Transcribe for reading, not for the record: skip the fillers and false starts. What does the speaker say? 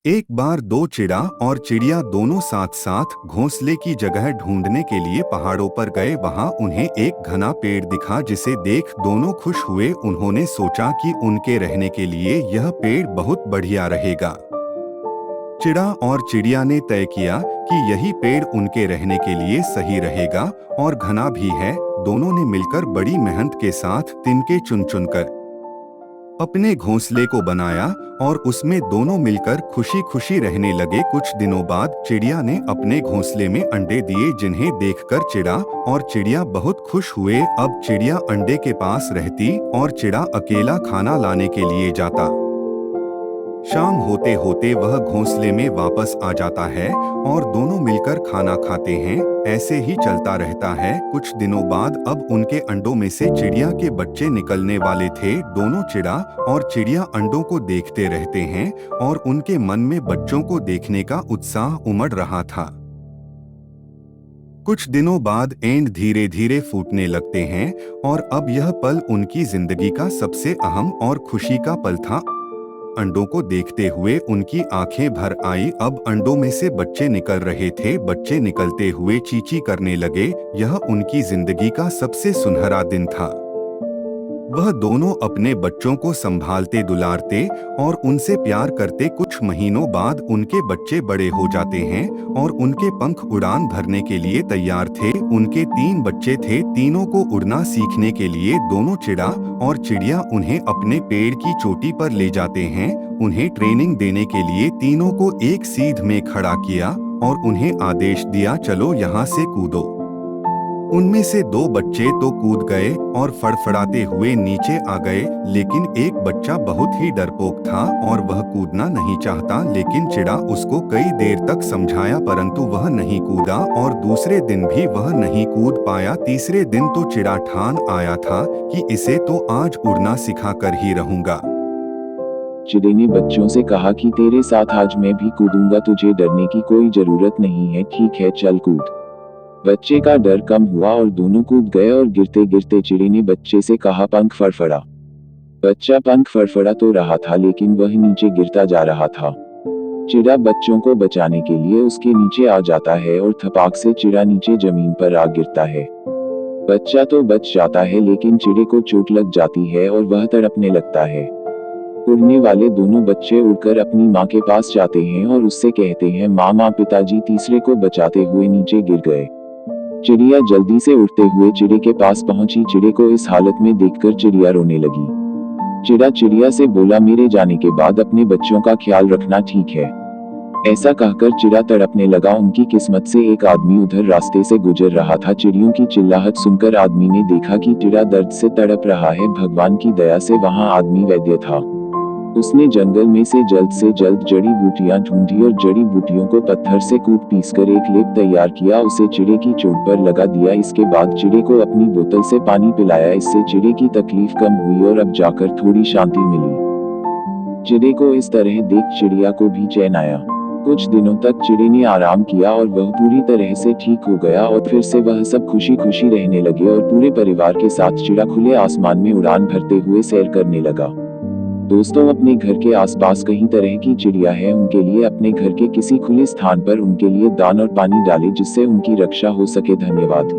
एक बार दो चिड़ा और चिड़िया दोनों साथ साथ घोंसले की जगह ढूंढने के लिए पहाड़ों पर गए। वहां उन्हें एक घना पेड़ दिखा जिसे देख दोनों खुश हुए। उन्होंने सोचा कि उनके रहने के लिए यह पेड़ बहुत बढ़िया रहेगा। चिड़ा और चिड़िया ने तय किया कि यही पेड़ उनके रहने के लिए सही रहेगा और घना भी है। दोनों ने मिलकर बड़ी मेहनत के साथ तिनके चुन चुनकर अपने घोंसले को बनाया और उसमें दोनों मिलकर खुशी खुशी रहने लगे। कुछ दिनों बाद चिड़िया ने अपने घोंसले में अंडे दिए, जिन्हें देखकर चिड़ा और चिड़िया बहुत खुश हुए। अब चिड़िया अंडे के पास रहती और चिड़ा अकेला खाना लाने के लिए जाता। शाम होते होते वह घोंसले में वापस आ जाता है और दोनों मिलकर खाना खाते हैं। ऐसे ही चलता रहता है। कुछ दिनों बाद अब उनके अंडों में से चिड़िया के बच्चे निकलने वाले थे। दोनों चिड़ा और चिड़िया अंडों को देखते रहते हैं और उनके मन में बच्चों को देखने का उत्साह उमड़ रहा था। कुछ दिनों बाद एंड धीरे धीरे फूटने लगते हैं और अब यह पल उनकी जिंदगी का सबसे अहम और खुशी का पल था। अंडों को देखते हुए उनकी आंखें भर आई। अब अंडों में से बच्चे निकल रहे थे। बच्चे निकलते हुए चींची करने लगे। यह उनकी जिंदगी का सबसे सुनहरा दिन था। वह दोनों अपने बच्चों को संभालते, दुलारते और उनसे प्यार करते। कुछ महीनों बाद उनके बच्चे बड़े हो जाते हैं और उनके पंख उड़ान भरने के लिए तैयार थे। उनके 3 बच्चे थे। तीनों को उड़ना सीखने के लिए दोनों चिड़ा और चिड़िया उन्हें अपने पेड़ की चोटी पर ले जाते हैं। उन्हें ट्रेनिंग देने के लिए तीनों को एक सीध में खड़ा किया और उन्हें आदेश दिया, चलो यहाँ से कूदो। उनमें से 2 बच्चे तो कूद गए और फड़फड़ाते हुए नीचे आ गए, लेकिन एक बच्चा बहुत ही डरपोक था और वह कूदना नहीं चाहता। लेकिन चिड़ा उसको कई देर तक समझाया, परंतु वह नहीं कूदा और दूसरे दिन भी वह नहीं कूद पाया। तीसरे दिन तो चिड़ा ठान आया था कि इसे तो आज उड़ना सिखा कर ही रहूंगा। चिड़े ने बच्चों से कहा कि तेरे साथ आज मैं भी कूदूंगा, तुझे डरने की कोई जरूरत नहीं है, ठीक है चल कूद। बच्चे का डर कम हुआ और दोनों कूद गए और गिरते गिरते चिड़े ने बच्चे से कहा, पंख फड़फड़ा। बच्चा पंख फड़फड़ा तो रहा था लेकिन वह नीचे गिरता जा रहा था। चिड़ा बच्चों को बचाने के लिए उसके नीचे आ जाता है और थपाक से चिड़ा नीचे जमीन पर आ गिरता है। बच्चा तो बच जाता है लेकिन चिड़े को चोट लग जाती है और वह तड़पने लगता है। उड़ने वाले दोनों बच्चे उड़कर अपनी माँ के पास जाते हैं और उससे कहते हैं, माँ पिताजी तीसरे को बचाते हुए नीचे गिर गए। चिड़िया जल्दी से उड़ते हुए चिड़े के पास पहुंची। चिड़े को इस हालत में देखकर चिड़िया रोने लगी। चिड़ा चिड़िया से बोला, मेरे जाने के बाद अपने बच्चों का ख्याल रखना, ठीक है। ऐसा कहकर चिड़ा तड़पने लगा। उनकी किस्मत से एक आदमी उधर रास्ते से गुजर रहा था। चिड़ियों की चिल्लाहट सुनकर आदमी ने देखा कि चिड़ा दर्द से तड़प रहा है। भगवान की दया से वहां आदमी वैद्य था। उसने जंगल में से जल्द जड़ी बूटियां ढूंढी और जड़ी बूटियों को पत्थर से कूट पीसकर एक लेप तैयार किया। उसे चिड़े की चोट पर लगा दिया। इसके बाद चिड़े को अपनी बोतल से पानी पिलाया। इससे चिड़े की तकलीफ कम हुई और अब जाकर थोड़ी शांति मिली। चिड़े को इस तरह देख चिड़िया को भी चैन आया। कुछ दिनों तक चिड़े ने आराम किया और वह पूरी तरह से ठीक हो गया और फिर से वह सब खुशी खुशी रहने लगे और पूरे परिवार के साथ चिड़ा खुले आसमान में उड़ान भरते हुए सैर करने लगा। दोस्तों, अपने घर के आसपास कई तरह की चिड़िया है, उनके लिए अपने घर के किसी खुले स्थान पर उनके लिए दान और पानी डालें जिससे उनकी रक्षा हो सके। धन्यवाद।